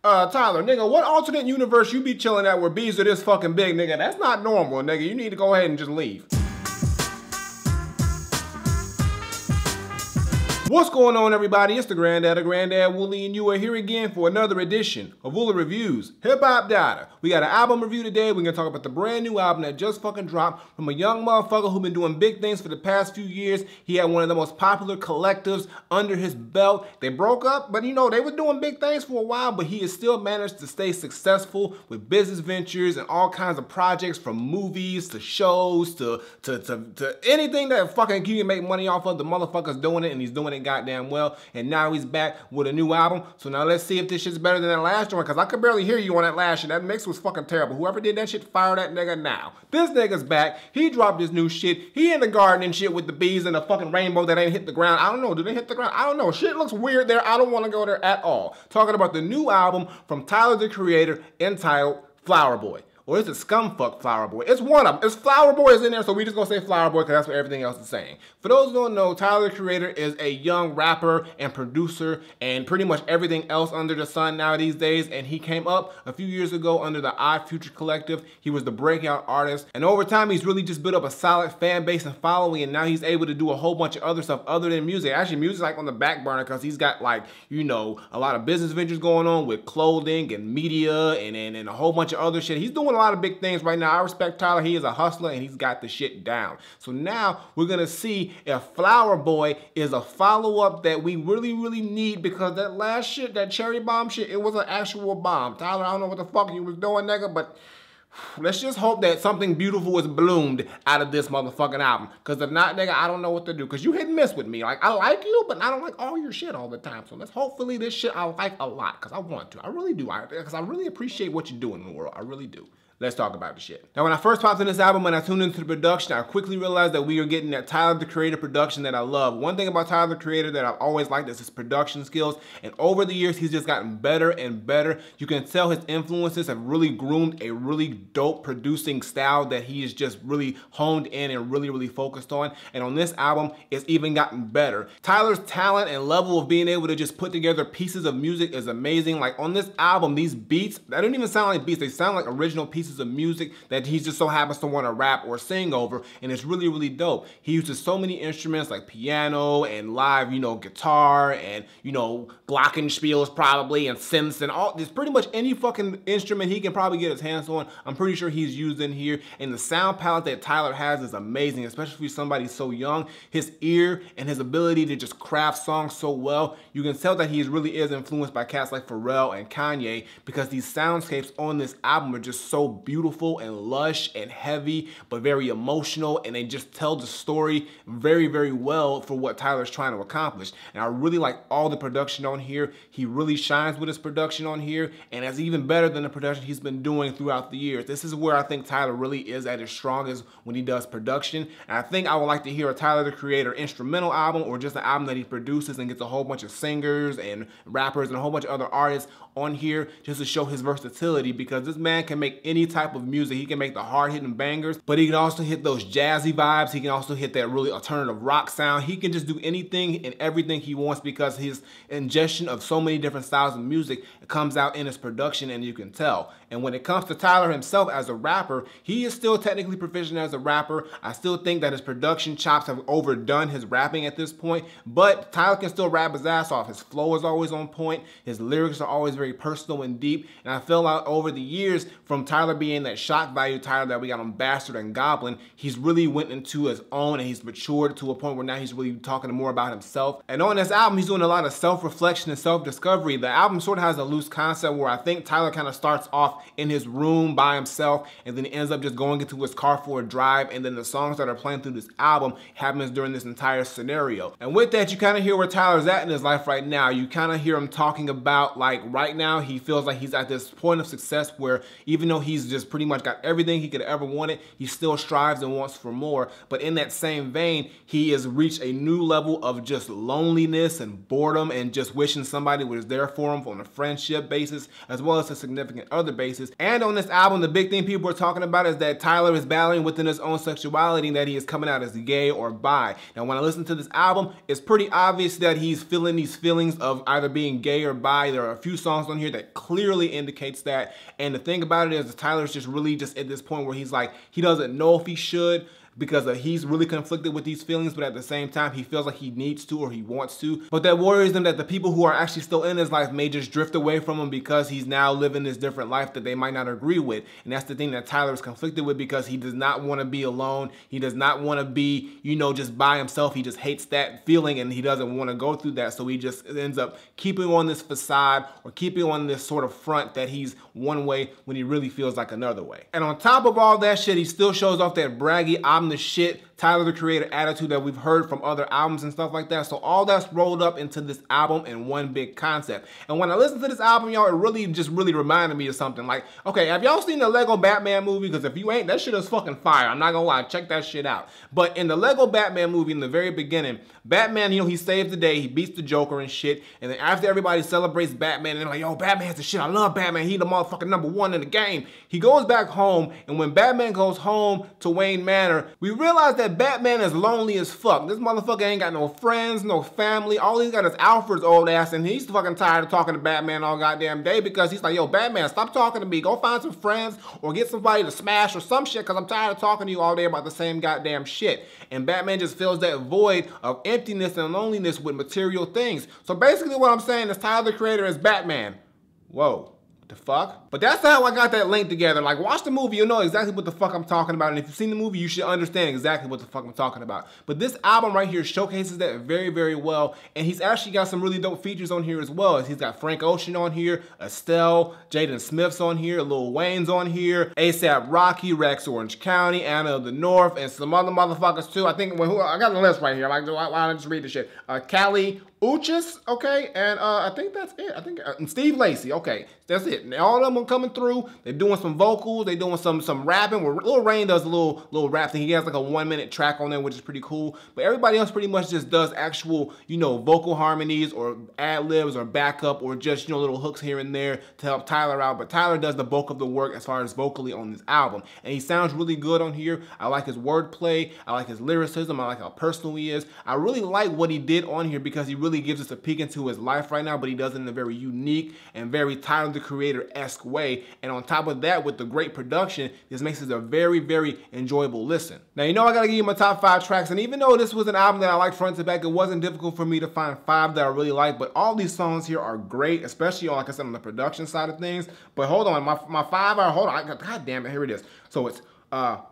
Tyler, nigga, what alternate universe you be chilling at where bees are this fucking big, nigga? That's not normal, nigga. You need to go ahead and just leave. What's going on, everybody? It's the Granddad Woolly, and you are here again for another edition of Woolly Reviews Hip Hop Data. We got an album review today. We're gonna talk about the brand new album that just fucking dropped from a young motherfucker who's been doing big things for the past few years. He had one of the most popular collectives under his belt. They broke up, but you know, they were doing big things for a while, but he has still managed to stay successful with business ventures and all kinds of projects, from movies to shows to anything that fucking you can make money off of. The motherfucker's doing it, and he's doing it goddamn well, and now he's back with a new album. So now let's see if this shit's better than that last one, because I could barely hear you on that last shit. That mix was fucking terrible. Whoever did that shit, fire that nigga now. This nigga's back. He dropped his new shit. He in the garden and shit with the bees and the fucking rainbow that ain't hit the ground. I don't know. Do they hit the ground? I don't know. Shit looks weird there. I don't want to go there at all. Talking about the new album from Tyler, the Creator, entitled Flower Boy. Or is it Scumfuck Flower Boy? It's one of them. It's Flower Boy is in there, so we just gonna say Flower Boy because that's what everything else is saying. For those who don't know, Tyler, the Creator, is a young rapper and producer and pretty much everything else under the sun now these days. And he came up a few years ago under the Future Collective. He was the breakout artist. And over time, he's really just built up a solid fan base and following. And now he's able to do a whole bunch of other stuff other than music. Actually, music's like on the back burner because he's got, like, you know, a lot of business ventures going on with clothing and media and a whole bunch of other shit. He's doing a lot of big things right now. I respect Tyler. He is a hustler and he's got the shit down. So now we're gonna see if Flower Boy is a follow-up that we really need, because that last shit, that cherry bomb shit, it was an actual bomb. Tyler, I don't know what the fuck you was doing, nigga, but let's just hope that something beautiful is bloomed out of this motherfucking album. Because if not, nigga, I don't know what to do. Because you hit and miss with me. Like, I like you, but I don't like all your shit all the time. So let's hopefully this shit I like a lot. Because I want to. I really do. Because I really appreciate what you do in the world. I really do. Let's talk about the shit. Now, when I first popped in this album and I tuned into the production, I quickly realized that we are getting that Tyler, the Creator production that I love. One thing about Tyler, the Creator, that I've always liked is his production skills. And over the years, he's just gotten better and better. You can tell his influences have really groomed a really dope producing style that he is just really honed in and really focused on. And on this album, it's even gotten better. Tyler's talent and level of being able to just put together pieces of music is amazing. Like on this album, these beats, they don't even sound like beats. They sound like original pieces of music that he just so happens to want to rap or sing over, and it's really dope. He uses so many instruments like piano and live, you know, guitar and, you know, glockenspiels probably, and synths and all. There's pretty much any fucking instrument he can probably get his hands on, I'm pretty sure he's used in here. And the sound palette that Tyler has is amazing, especially for somebody so young. His ear and his ability to just craft songs so well. You can tell that he really is influenced by cats like Pharrell and Kanye, because these soundscapes on this album are just so beautiful and lush and heavy, but very emotional, and they just tell the story very well for what Tyler's trying to accomplish. And I really like all the production on here. He really shines with his production on here, and it's even better than the production he's been doing throughout the years. This is where I think Tyler really is at his strongest, when he does production. And I think I would like to hear a Tyler, the Creator instrumental album, or just an album that he produces and gets a whole bunch of singers and rappers and a whole bunch of other artists on here, just to show his versatility, because this man can make any type of music. He can make the hard-hitting bangers, but he can also hit those jazzy vibes. He can also hit that really alternative rock sound. He can just do anything and everything he wants, because his ingestion of so many different styles of music comes out in his production, and you can tell. And when it comes to Tyler himself as a rapper, he is still technically proficient as a rapper. I still think that his production chops have overdone his rapping at this point, but Tyler can still rap his ass off. His flow is always on point. His lyrics are always very personal and deep. And I feel like over the years, from Tyler being that shock value Tyler that we got on Bastard and Goblin, he's really went into his own, and he's matured to a point where now he's really talking more about himself. And on this album, he's doing a lot of self-reflection and self-discovery. The album sort of has a loose concept where I think Tyler kind of starts off in his room by himself, and then he ends up just going into his car for a drive, and then the songs that are playing through this album happens during this entire scenario. And with that, you kind of hear where Tyler's at in his life right now. You kind of hear him talking about, like, right now he feels like he's at this point of success where even though he's he's just pretty much got everything he could ever wanted. He still strives and wants for more. But in that same vein, he has reached a new level of just loneliness and boredom and just wishing somebody was there for him on a friendship basis as well as a significant other basis. And on this album, the big thing people are talking about is that Tyler is battling within his own sexuality and that he is coming out as gay or bi. Now, when I listen to this album, it's pretty obvious that he's feeling these feelings of either being gay or bi. There are a few songs on here that clearly indicates that. And the thing about it is that Tyler's just really just at this point where he's like, he doesn't know if he should, because he's really conflicted with these feelings, but at the same time, he feels like he needs to or he wants to. But that worries him that the people who are actually still in his life may just drift away from him because he's now living this different life that they might not agree with. And that's the thing that Tyler is conflicted with, because he does not want to be alone. He does not want to be, you know, just by himself. He just hates that feeling and he doesn't want to go through that. So he just ends up keeping on this facade or keeping on this sort of front that he's one way when he really feels like another way. And on top of all that shit, he still shows off that braggy, I'm the shit, Tyler the Creator attitude that we've heard from other albums and stuff like that. So all that's rolled up into this album in one big concept. And when I listen to this album, y'all, it really reminded me of something. Like, okay, have y'all seen the Lego Batman movie? Because if you ain't, that shit is fucking fire. I'm not gonna lie, check that shit out. But in the Lego Batman movie, in the very beginning, Batman, you know, he saves the day, he beats the Joker and shit. And then after everybody celebrates Batman, and they're like, yo, Batman's the shit, I love Batman, he the motherfucking #1 in the game. He goes back home, and when Batman goes home to Wayne Manor, we realize that Batman is lonely as fuck. This motherfucker ain't got no friends, no family. All he's got is Alfred's old ass, and he's fucking tired of talking to Batman all goddamn day because he's like, yo, Batman, stop talking to me. Go find some friends or get somebody to smash or some shit because I'm tired of talking to you all day about the same goddamn shit. And Batman just fills that void of emptiness and loneliness with material things. So basically what I'm saying is Tyler the Creator is Batman. Whoa. The fuck? But that's how I got that link together. Like, watch the movie, you'll know exactly what the fuck I'm talking about. And if you've seen the movie, you should understand exactly what the fuck I'm talking about. But this album right here showcases that very, very well. And he's actually got some really dope features on here as well. He's got Frank Ocean on here, Estelle, Jaden Smith's on here, Lil Wayne's on here, A$AP Rocky, Rex Orange County, Anna of the North, and some other motherfuckers too. I think, I got the list right here. Like, why don't I just read this shit? Callie Uchis, okay, and I think that's it. I think and Steve Lacy, okay, that's it. And all of them are coming through. They're doing some vocals. They're doing some rapping. Where Lil Rain does a little rap thing. He has like a 1-minute track on there, which is pretty cool. But everybody else pretty much just does actual, you know, vocal harmonies or ad libs or backup or just, you know, little hooks here and there to help Tyler out. But Tyler does the bulk of the work as far as vocally on this album, and he sounds really good on here. I like his wordplay. I like his lyricism. I like how personal he is. I really like what he did on here because he really gives us a peek into his life right now, but he does it in a very unique and very Tyler the Creator-esque way. And on top of that, with the great production, this makes it a very, very enjoyable listen. Now, you know I gotta give you my top 5 tracks, and even though this was an album that I liked front to back, it wasn't difficult for me to find 5 that I really like, but all these songs here are great, especially on, like I said, on the production side of things. But hold on, my 5 are, hold on, god damn it, here it is. So it's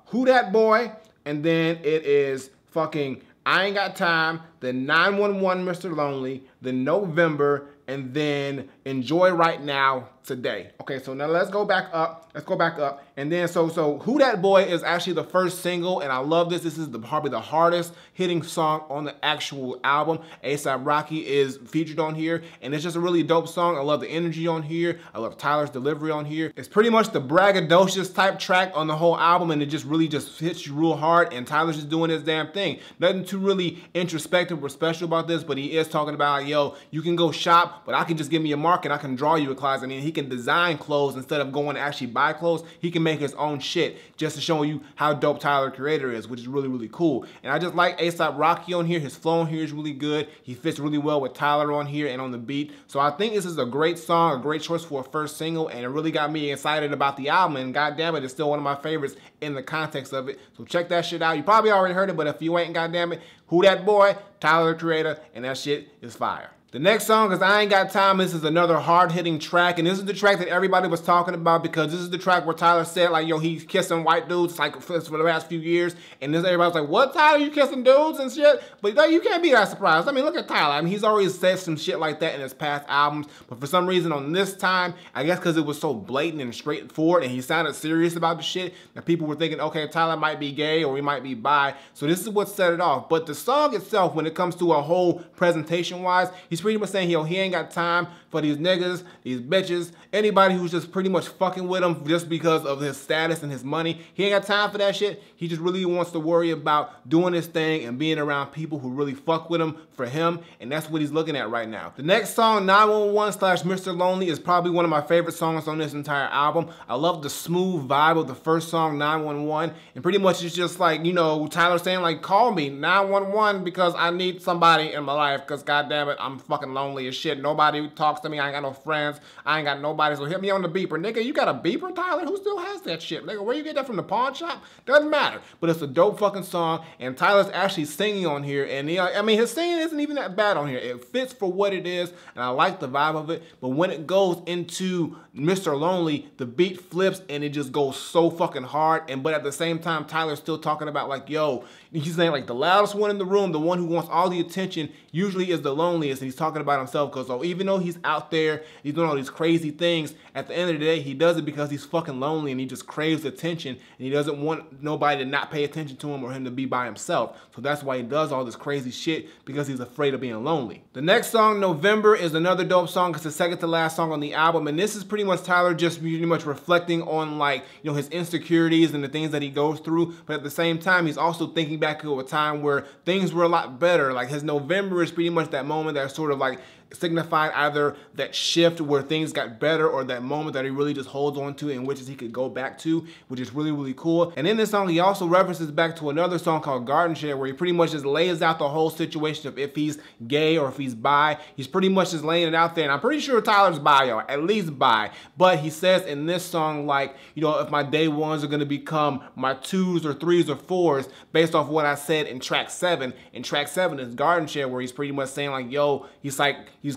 Who Dat Boy, and then it is fucking I Ain't Got Time, then 911 Mr. Lonely, then November, and then Enjoy Right Now Today. Okay, so now let's go back up. Let's go back up. And then so Who Dat Boy is actually the first single, and I love this. This is probably the hardest hitting song on the actual album. A$AP Rocky is featured on here, and it's just a really dope song. I love the energy on here. I love Tyler's delivery on here. It's pretty much the braggadocious type track on the whole album, and it just really just hits you real hard, and Tyler's just doing his damn thing. Nothing too really introspective or special about this, but he is talking about, yo, you can go shop, but I can just give me a mark and I can draw you a closet. I mean, he can design clothes instead of going to actually buy clothes. He can make his own shit just to show you how dope Tyler the Creator is, which is really, really cool. And I just like A$AP Rocky on here. His flow on here is really good. He fits really well with Tyler on here and on the beat. So I think this is a great song, a great choice for a first single, and it really got me excited about the album, and goddamn it, it's still one of my favorites in the context of it. So check that shit out. You probably already heard it, but if you ain't, goddamn it, Who Dat Boy, Tyler the Creator, and that shit is fire. The next song is I Ain't Got Time. This is another hard-hitting track, and this is the track that everybody was talking about because this is the track where Tyler said, like, yo, he's kissing white dudes like for the last few years, and this everybody's like, what, Tyler, you kissing dudes and shit? But you can't be that surprised. I mean, look at Tyler. I mean, he's already said some shit like that in his past albums, but for some reason on this time, I guess because it was so blatant and straightforward, and he sounded serious about the shit, that people were thinking, okay, Tyler might be gay or he might be bi, so this is what set it off. But the song itself, when it comes to a whole presentation-wise, he's pretty much saying he ain't got time for these niggas, these bitches, anybody who's just pretty much fucking with him just because of his status and his money. He ain't got time for that shit. He just really wants to worry about doing his thing and being around people who really fuck with him for him, and that's what he's looking at right now. The next song, 911/Mr. Lonely, is probably one of my favorite songs on this entire album. I love the smooth vibe of the first song, 911, and pretty much it's just like, you know, Tyler saying like, call me 911 because I need somebody in my life, because goddamn it, I'm fucking lonely as shit. Nobody talks to me. I ain't got no friends. I ain't got nobody, so hit me on the beeper. Nigga, you got a beeper, Tyler? Who still has that shit? Nigga, where you get that from, the pawn shop? Doesn't matter. But it's a dope fucking song, and Tyler's actually singing on here, and I mean, his singing isn't even that bad on here. It fits for what it is, and I like the vibe of it, but when it goes into Mr. Lonely, the beat flips, and it just goes so fucking hard, but at the same time, Tyler's still talking about like, yo, he's saying like the loudest one in the room, the one who wants all the attention, usually is the loneliest, and he's talking about himself, because so even though he's out there, he's doing all these crazy things, at the end of the day, he does it because he's fucking lonely, and he just craves attention, and he doesn't want nobody to not pay attention to him or him to be by himself. So that's why he does all this crazy shit, because he's afraid of being lonely. The next song, November, is another dope song. It's the second to last song on the album, and this is pretty much Tyler just pretty much reflecting on, like, you know, his insecurities and the things that he goes through, but at the same time, he's also thinking back to a time where things were a lot better. Like, his November is pretty much that moment that sort of like signified either that shift where things got better or that moment that he really just holds on to in which he could go back to, which is really, really cool. And in this song, he also references back to another song called Garden Shed, where he pretty much just lays out the whole situation of if he's gay or if he's bi. He's pretty much just laying it out there, and I'm pretty sure Tyler's bi, y'all, at least bi. But he says in this song, like, you know, if my day ones are gonna become my twos or threes or fours based off what I said in track 7. And track 7 is Garden Shed, where he's pretty much saying like, yo, he's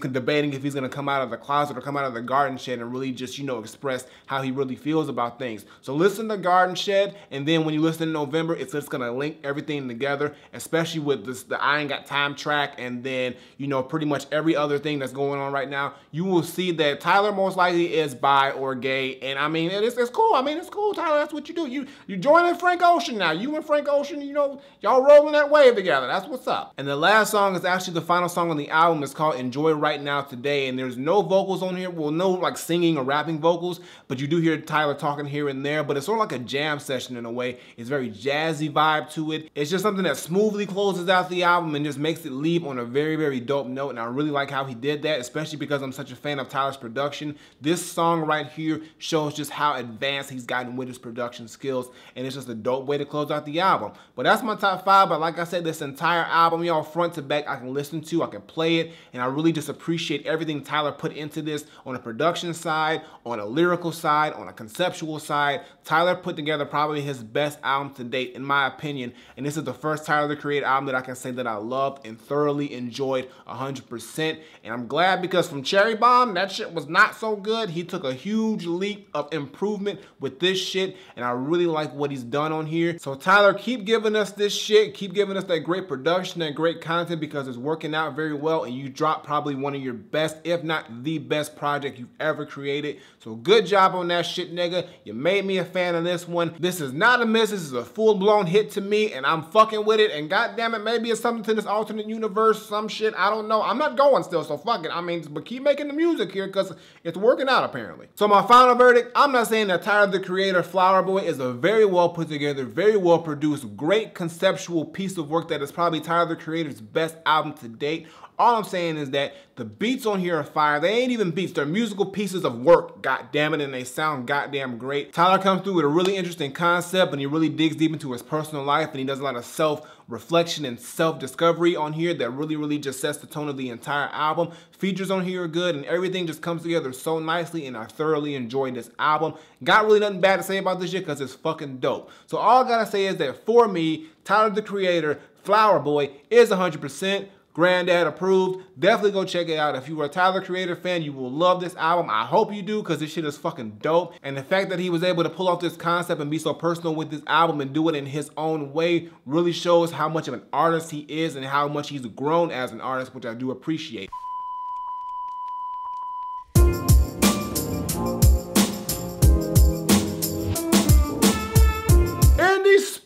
debating if he's gonna come out of the closet or come out of the garden shed and really just, you know, express how he really feels about things. So listen to Garden Shed, and then when you listen to November, it's just gonna link everything together, especially with this, the I Ain't Got Time track, and then, you know, pretty much every other thing that's going on right now. You will see that Tyler most likely is bi or gay, and I mean, it's cool. I mean, it's cool, Tyler. That's what you do. You joining Frank Ocean now. You and Frank Ocean, you know, y'all rolling that wave together. That's what's up. And the last song is actually the final song on the album. It's called Enjoy Right Now Today, and there's no vocals on here. Well, no like singing or rapping vocals, but you do hear Tyler talking here and there, but it's sort of like a jam session in a way. It's very jazzy vibe to it. It's just something that smoothly closes out the album and just makes it leave on a very, very dope note, and I really like how he did that, especially because I'm such a fan of Tyler's production. This song right here shows just how advanced he's gotten with his production skills, and it's just a dope way to close out the album. But that's my top 5, but like I said, this entire album, y'all, front to back, I can listen to, I can play it, and I really just appreciate everything Tyler put into this on a production side, on a lyrical side, on a conceptual side. Tyler put together probably his best album to date, in my opinion, and this is the first Tyler the Creator album that I can say that I loved and thoroughly enjoyed 100%, and I'm glad because from Cherry Bomb, that shit was not so good. He took a huge leap of improvement with this shit, and I really like what he's done on here. So Tyler, keep giving us this shit, keep giving us that great production, that great content, because it's working out very well, and you dropped probably one of your best, if not the best project you've ever created. So good job on that shit, nigga. You made me a fan of this one. This is not a miss. This is a full-blown hit to me, and I'm fucking with it, and goddamn it, maybe it's something to this alternate universe, some shit, I don't know. I'm not going still, so fuck it. I mean, but keep making the music here, because it's working out, apparently. So my final verdict, I'm not saying that Tyler the Creator, Flower Boy, is a very well put together, very well produced, great conceptual piece of work that is probably Tyler the Creator's best album to date. All I'm saying is that the beats on here are fire. They ain't even beats, they're musical pieces of work, goddamn it, and they sound goddamn great. Tyler comes through with a really interesting concept, and he really digs deep into his personal life, and he does a lot of self-reflection and self-discovery on here that really just sets the tone of the entire album. Features on here are good, and everything just comes together so nicely, and I thoroughly enjoyed this album. Got really nothing bad to say about this shit because it's fucking dope. So all I gotta say is that for me, Tyler the Creator, Flower Boy is 100%. Granddad approved. Definitely go check it out. If you are a Tyler Creator fan, you will love this album. I hope you do, because this shit is fucking dope. And the fact that he was able to pull off this concept and be so personal with this album and do it in his own way really shows how much of an artist he is and how much he's grown as an artist, which I do appreciate.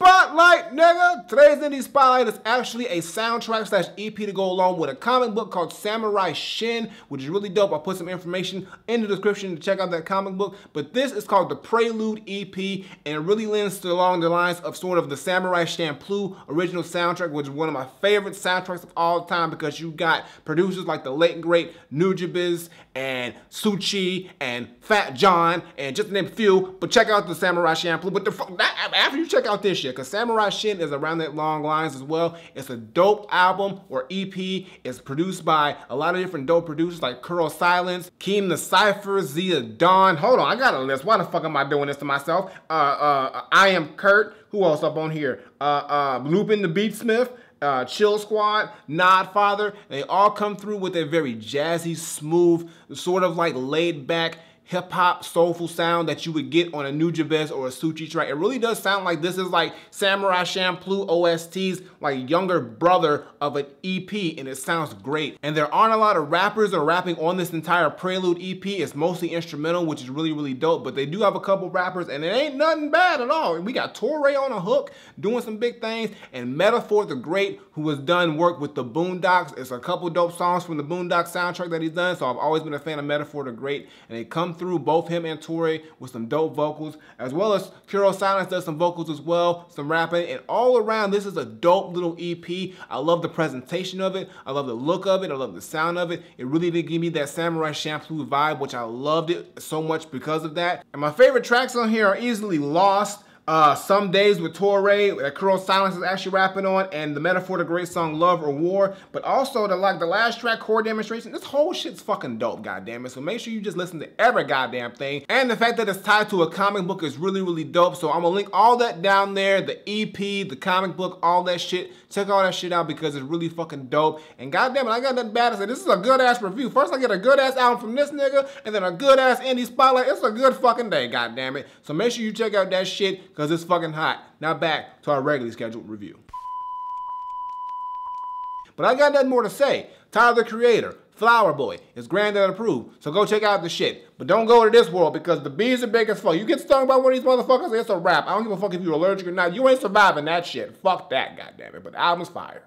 Spotlight nigga. Today's Indie Spotlight is actually a soundtrack slash EP to go along with a comic book called Samurai Shin, which is really dope. I'll put some information in the description to check out that comic book. But this is called the Prelude EP, and it really lends along the lines of sort of the Samurai Champloo original soundtrack, which is one of my favorite soundtracks of all time because you got producers like the late great Nujabes and Suchi and Fat John and just to name a few. But check out the Samurai Champloo. But after you check out this shit, because Samurai Shin is around that long lines as well. It's a dope album or EP. It's produced by a lot of different dope producers like Curl Silence, Keem the Cypher, Zia Dawn. Hold on, I got a list. Why the fuck am I doing this to myself? I Am Kurt. Who else up on here? Lupin the Beatsmith. Chill Squad, Nodfather. They all come through with a very jazzy, smooth, sort of like laid back, hip-hop, soulful sound that you would get on a Nujabes or a Suchi track. It really does sound like this is like Samurai Champloo OST's like younger brother of an EP, and it sounds great. And there aren't a lot of rappers that are rapping on this entire Prelude EP. It's mostly instrumental, which is really, really dope, but they do have a couple rappers, and it ain't nothing bad at all. We got Torre on a hook, doing some big things, and Metaphor the Great, who has done work with the Boondocks. It's a couple dope songs from the Boondocks soundtrack that he's done, so I've always been a fan of Metaphor the Great, and they come through, both him and Torre, with some dope vocals, as well as Kuro Silence does some vocals as well, some rapping, and all around this is a dope little EP. I love the presentation of it, I love the look of it, I love the sound of it. It really did give me that Samurai Champloo vibe, which I loved it so much because of that. And my favorite tracks on here are easily Lost, Some Days with Torre, that Kuro Silence is actually rapping on, and the Metaphor the Great song Love or War, but also the last track, Chord Demonstration. This whole shit's fucking dope, goddammit. So make sure you just listen to every goddamn thing. And the fact that it's tied to a comic book is really, really dope. So I'm gonna link all that down there, the EP, the comic book, all that shit. Check all that shit out because it's really fucking dope. And goddammit, I got nothing bad to say. This is a good ass review. First I get a good ass album from this nigga, and then a good ass indie spotlight. It's a good fucking day, goddammit. So make sure you check out that shit because it's fucking hot. Now back to our regularly scheduled review. But I got nothing more to say. Tyler the Creator, Flower Boy, is Granddad approved, so go check out the shit. But don't go to this world because the bees are big as fuck. You get stung by one of these motherfuckers, it's a wrap. I don't give a fuck if you're allergic or not. You ain't surviving that shit. Fuck that, goddammit. But the album's fire.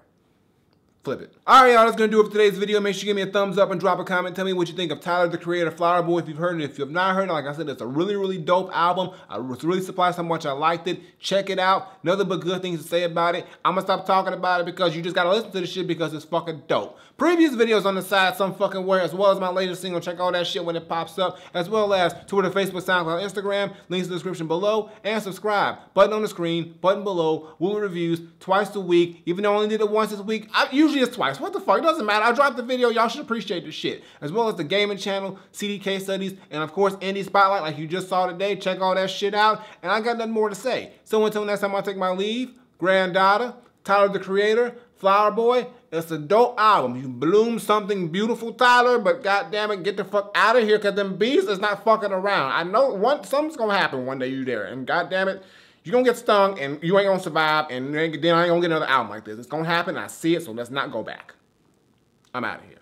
Flip it. Alright, y'all, that's gonna do it for today's video. Make sure you give me a thumbs up and drop a comment. Tell me what you think of Tyler the Creator, Flower Boy, if you've heard it. If you've not heard it, like I said, it's a really, really dope album. I was really surprised how much I liked it. Check it out. Nothing but good things to say about it. I'm gonna stop talking about it because you just gotta listen to the shit because it's fucking dope. Previous videos on the side some fucking where, as well as my latest single. Check all that shit when it pops up, as well as Twitter, Facebook, SoundCloud, Instagram. Links in the description below, and subscribe. Button on the screen, button below. Woolly Reviews twice a week. Even though I only did it once this week, usually it's twice. What the fuck? It doesn't matter. I dropped the video. Y'all should appreciate the shit. As well as the gaming channel, CD case studies, and of course Indie Spotlight like you just saw today. Check all that shit out. And I got nothing more to say. So until next time I take my leave, Granddaughter, Tyler the Creator, Flower Boy. It's a dope album. You bloom something beautiful, Tyler, but goddammit, get the fuck out of here because them bees is not fucking around. I know something's gonna happen one day you there, and goddammit, you're gonna get stung and you ain't gonna survive, and then I ain't gonna get another album like this. It's gonna happen, I see it, so let's not go back. I'm out of here.